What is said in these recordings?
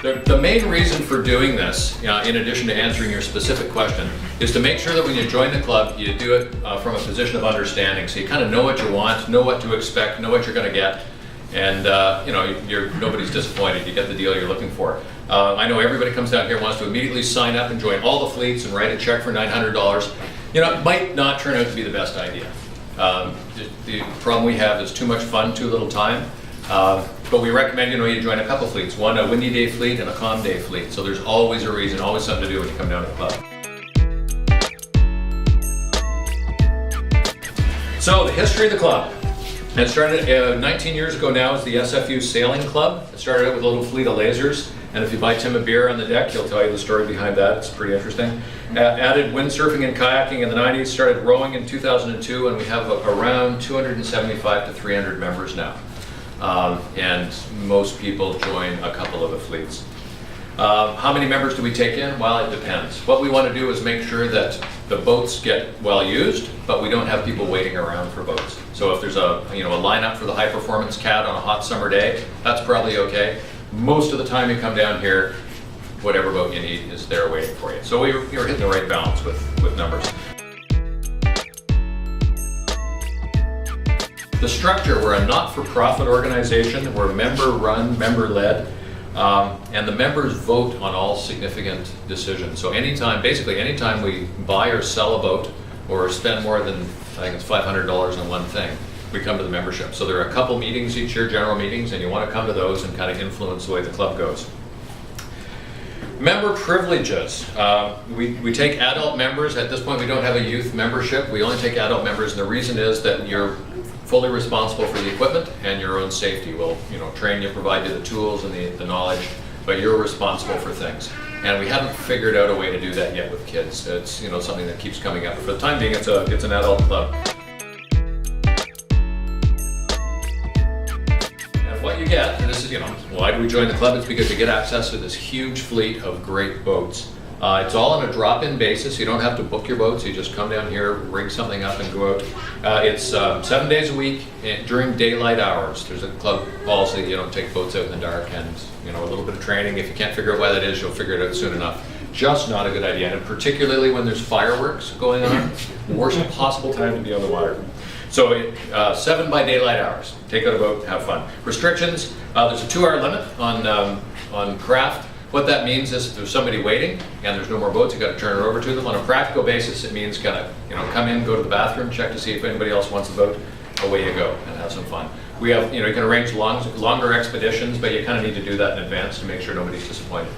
The main reason for doing this, in addition to answering your specific question, is to make sure that when you join the club, you do it from a position of understanding. So you kind of know what you want, know what to expect, know what you're going to get, and nobody's disappointed. You get the deal you're looking for. I know everybody comes down here wants to immediately sign up and join all the fleets and write a check for $900. It might not turn out to be the best idea. The problem we have is too much fun, too little time. But we recommend you join a couple fleets, one a windy day fleet and a calm day fleet. So there's always a reason, always something to do when you come down to the club. So the history of the club. It started 19 years ago now as the SFU Sailing Club. It started out with a little fleet of lasers, and if you buy Tim a beer on the deck, he'll tell you the story behind that. It's pretty interesting. Added windsurfing and kayaking in the 90s, started rowing in 2002, and we have around 275 to 300 members now. And most people join a couple of the fleets. How many members do we take in? Well, it depends. What we want to do is make sure that the boats get well used, but we don't have people waiting around for boats. So if there's a lineup for the high performance cat on a hot summer day, that's probably okay. Most of the time you come down here, whatever boat you need is there waiting for you. So we're hitting the right balance with numbers. The structure, we're a not-for-profit organization. We're member-run, member-led, and the members vote on all significant decisions. So basically anytime we buy or sell a boat or spend more than, I think it's $500 on one thing, we come to the membership. So there are a couple meetings each year, general meetings, and you want to come to those and kind of influence the way the club goes. Member privileges. We take adult members. At this point, we don't have a youth membership. We only take adult members, and the reason is that you're fully responsible for the equipment and your own safety. We'll train you, provide you the tools and the knowledge, but you're responsible for things. And we haven't figured out a way to do that yet with kids. It's something that keeps coming up. For the time being, it's an adult club. And what you get, and this is why do we join the club? It's because you get access to this huge fleet of great boats. It's all on a drop-in basis. You don't have to book your boats. You just come down here, rig something up, and go out. It's 7 days a week during daylight hours. There's a club policy. You don't take boats out in the dark, and a little bit of training. If you can't figure out why that is, you'll figure it out soon enough. Just not a good idea, and particularly when there's fireworks going on, worst possible time to be on the water. So 7 by daylight hours. Take out a boat, have fun. Restrictions: there's a 2-hour limit on craft. What that means is if there's somebody waiting and there's no more boats, you got to turn it over to them. On a practical basis, it means kind of come in, go to the bathroom, check to see if anybody else wants the boat, away you go, and have some fun. We have you can arrange longer expeditions, but you kind of need to do that in advance to make sure nobody's disappointed.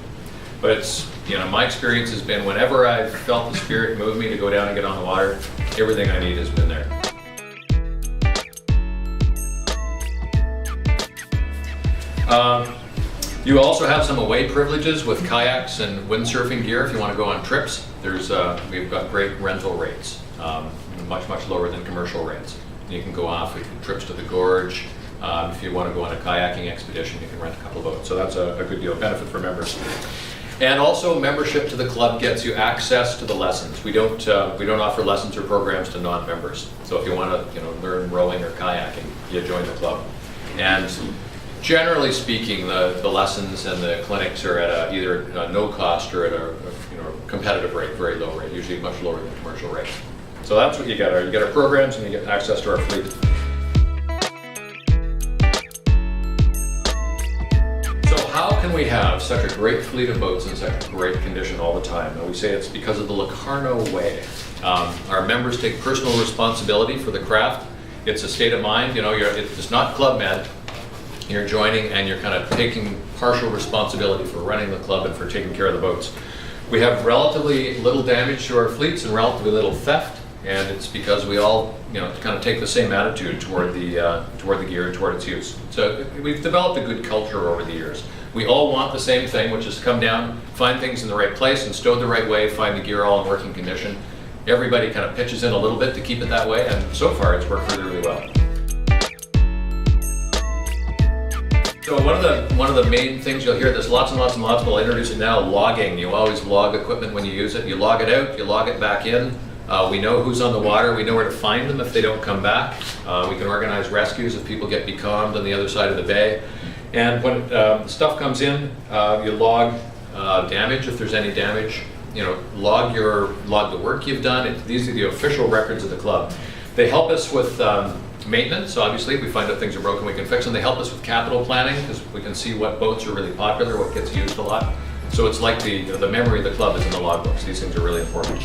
But it's my experience has been whenever I've felt the spirit move me to go down and get on the water, everything I need has been there. You also have some away privileges with kayaks and windsurfing gear if you want to go on trips. We've got great rental rates, much lower than commercial rates. You can go off with trips to the gorge. If you want to go on a kayaking expedition, you can rent a couple of boats. So that's a good deal, benefit for members. And also, membership to the club gets you access to the lessons. We don't offer lessons or programs to non-members. So if you want to learn rowing or kayaking, you join the club. And generally speaking, the lessons and the clinics are at either a no cost or at a competitive rate, very low rate, usually much lower than commercial rate. So that's what you get. You get our programs and you get access to our fleet. So how can we have such a great fleet of boats in such great condition all the time? And we say it's because of the Locarno way. Our members take personal responsibility for the craft. It's a state of mind. It's not Club Med. You're joining and you're kind of taking partial responsibility for running the club and for taking care of the boats. We have relatively little damage to our fleets and relatively little theft, and it's because we all kind of take the same attitude toward the gear and toward its use. So we've developed a good culture over the years. We all want the same thing, which is to come down, find things in the right place and stowed the right way, find the gear all in working condition. Everybody kind of pitches in a little bit to keep it that way, and so far it's worked really, really well. So one of the main things you'll hear, there's lots and lots, but I'll introduce it now, logging. You always log equipment when you use it. You log it out, you log it back in. We know who's on the water, we know where to find them if they don't come back. We can organize rescues if people get becalmed on the other side of the bay. And when stuff comes in, you log damage if there's any damage. You know, log the work you've done. These are the official records of the club. They help us with maintenance. Obviously, if we find out things are broken, we can fix them. They help us with capital planning because we can see what boats are really popular, what gets used a lot. So it's like the memory of the club is in the logbooks. These things are really important.